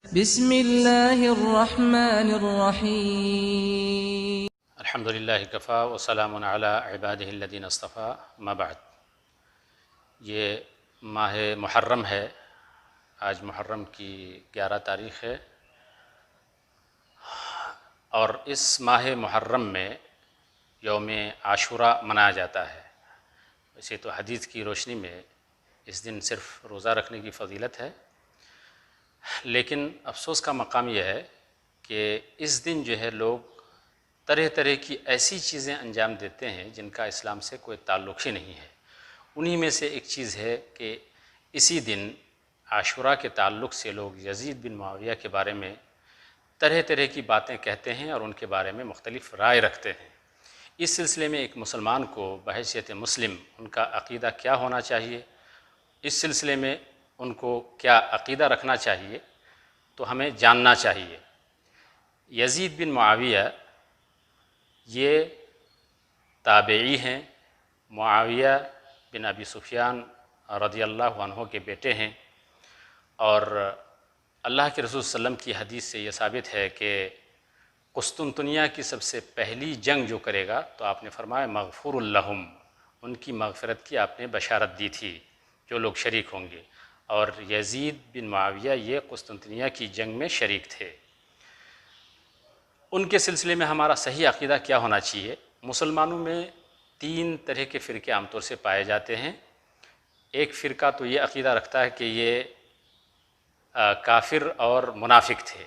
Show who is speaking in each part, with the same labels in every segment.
Speaker 1: بسم اللہ الرحمن الرحیم
Speaker 2: الحمدللہ کفا وسلام علی عبادہ الذین اصطفیٰ اما بعد۔ یہ ماہ محرم ہے، آج محرم کی 11 تاریخ ہے، اور اس ماہ محرم میں یوم عاشوراء منایا جاتا ہے۔ ویسے تو حدیث کی روشنی میں اس دن صرف روزہ رکھنے کی فضیلت ہے، لیکن افسوس کا مقام یہ ہے کہ اس دن جو ہے لوگ طرح طرح کی ایسی چیزیں انجام دیتے ہیں جن کا اسلام سے کوئی تعلق ہی نہیں ہے۔ انہی میں سے ایک چیز ہے کہ اسی دن عاشوراء کے تعلق سے لوگ یزید بن معاویہ کے بارے میں طرح طرح کی باتیں کہتے ہیں اور ان کے بارے میں مختلف رائے رکھتے ہیں۔ اس سلسلے میں ایک مسلمان کو بحیثیت مسلم ان کا عقیدہ کیا ہونا چاہیے، اس سلسلے میں ان کو کیا عقیدہ رکھنا چاہیے، تو ہمیں جاننا چاہیے۔ یزید بن معاویہ یہ تابعی ہیں، معاویہ بن ابی سفیان رضی اللہ عنہ کے بیٹے ہیں، اور اللہ کے رسول صلی اللہ علیہ وسلم کی حدیث سے یہ ثابت ہے کہ قسطنطنیہ کی سب سے پہلی جنگ جو کرے گا تو آپ نے فرمایا مغفور لہم، ان کی مغفرت کی آپ نے بشارت دی تھی جو لوگ شریک ہوں گے، اور یزید بن معاویہ یہ قسطنطنیہ کی جنگ میں شریک تھے۔ ان کے سلسلے میں ہمارا صحیح عقیدہ کیا ہونا چاہیے؟ مسلمانوں میں 3 طرح کے فرقے عام طور سے پائے جاتے ہیں۔ ایک فرقہ تو یہ عقیدہ رکھتا ہے کہ یہ کافر اور منافق تھے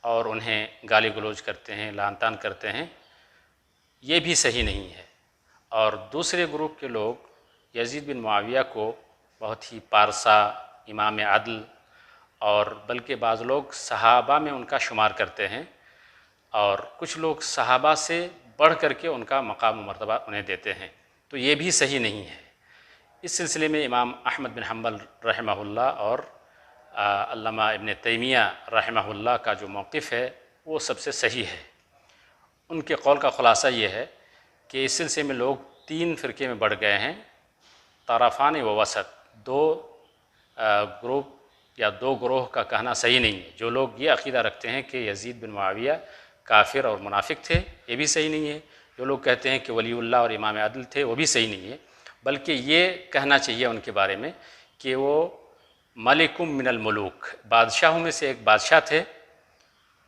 Speaker 2: اور انہیں گالی گلوچ کرتے ہیں، لعن طعن کرتے ہیں، یہ بھی صحیح نہیں ہے۔ اور دوسرے گروپ کے لوگ یزید بن معاویہ کو بہت ہی پارسا، امام عدل، اور بلکہ بعض لوگ صحابہ میں ان کا شمار کرتے ہیں، اور کچھ لوگ صحابہ سے بڑھ کر کے ان کا مقام و مرتبہ انہیں دیتے ہیں، تو یہ بھی صحیح نہیں ہے۔ اس سلسلے میں امام احمد بن حنبل رحمہ اللہ اور علامہ ابن تیمیہ رحمہ اللہ کا جو موقف ہے وہ سب سے صحیح ہے۔ ان کے قول کا خلاصہ یہ ہے کہ اس سلسلے میں لوگ 3 فرقے میں بڑھ گئے ہیں، طرفان و وسط، 2 گروپ یا 2 گروہ کا کہنا صحیح نہیں ہے۔ جو لوگ یہ عقیدہ رکھتے ہیں کہ یزید بن معاویہ کافر اور منافق تھے، یہ بھی صحیح نہیں ہے۔ جو لوگ کہتے ہیں کہ ولی اللہ اور امام عدل تھے، وہ بھی صحیح نہیں ہے۔ بلکہ یہ کہنا چاہیے ان کے بارے میں کہ وہ ملکم من الملوک، بادشاہوں میں سے ایک بادشاہ تھے،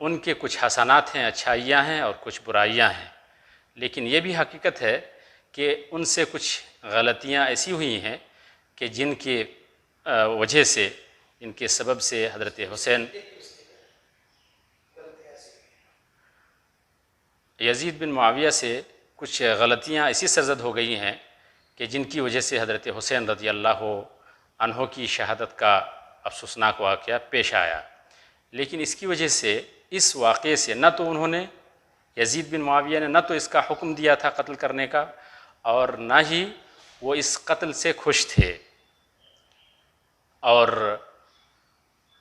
Speaker 2: ان کے کچھ حسنات ہیں، اچھائیاں ہیں، اور کچھ برائیاں ہیں، لیکن یہ بھی حقیقت ہے کہ ان سے کچھ غلطیاں ایسی ہوئی ہیں کہ جن کی وجہ سے، ان کے سبب سے حضرت حسین، یزید بن معاویہ سے کچھ غلطیاں ایسی سرزد ہو گئی ہیں کہ جن کی وجہ سے حضرت حسین رضی اللہ عنہ کی شہادت کا افسوسناک واقعہ پیش آیا۔ لیکن اس کی وجہ سے، اس واقعے سے، نہ تو انہوں نے، یزید بن معاویہ نے، نہ تو اس کا حکم دیا تھا قتل کرنے کا، اور نہ ہی وہ اس قتل سے خوش تھے۔ اور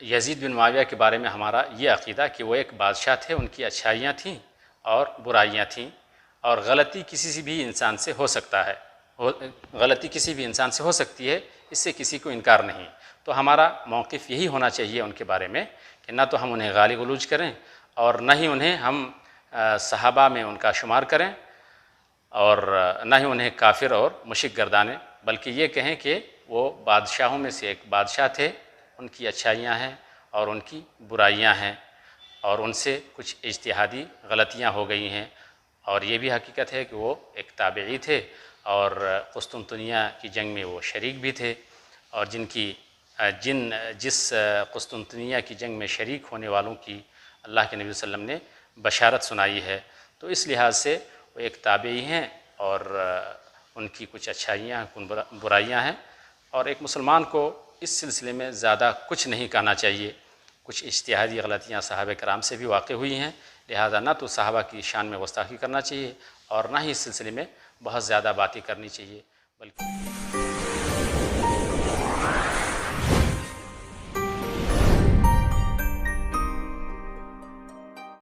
Speaker 2: یزید بن معاویہ کے بارے میں ہمارا یہ عقیدہ کہ وہ ایک بادشاہ تھے، ان کی اچھائیاں تھیں اور برائیاں تھیں، اور غلطی کسی بھی انسان سے ہو سکتا ہے، غلطی کسی بھی انسان سے ہو سکتی ہے، اس سے کسی کو انکار نہیں۔ تو ہمارا موقف یہی ہونا چاہیے ان کے بارے میں کہ نہ تو ہم انہیں گالی گلوچ کریں، اور نہ ہی انہیں ہم صحابہ میں ان کا شمار کریں، اور نہ ہی انہیں کافر اور مشرک گردانیں، بلکہ یہ کہیں کہ وہ بادشاہوں میں سے ایک بادشاہ تھے، ان کی اچھائیاں ہیں اور ان کی برائیاں ہیں، اور ان سے کچھ اجتہادی غلطیاں ہو گئی ہیں۔ اور یہ بھی حقیقت ہے کہ وہ ایک تابعی تھے، اور قسطنطنیہ کی جنگ میں وہ شریک بھی تھے، اور جس قسطنطنیہ کی جنگ میں شریک ہونے والوں کی اللہ کے نبی صلی اللہ علیہ وسلم نے بشارت سنائی ہے، تو اس لحاظ سے وہ ایک تابعی ہیں، اور ان کی کچھ اچھائیاں، کچھ برائیاں ہیں، اور ایک مسلمان کو اس سلسلے میں زیادہ کچھ نہیں کہنا چاہیے۔ کچھ اجتہادی غلطیاں صحابہ کرام سے بھی واقع ہوئی ہیں، لہذا نہ تو صحابہ کی شان میں گستاخی کرنا چاہیے، اور نہ ہی اس سلسلے میں بہت زیادہ باتیں کرنی چاہیے، بلکہ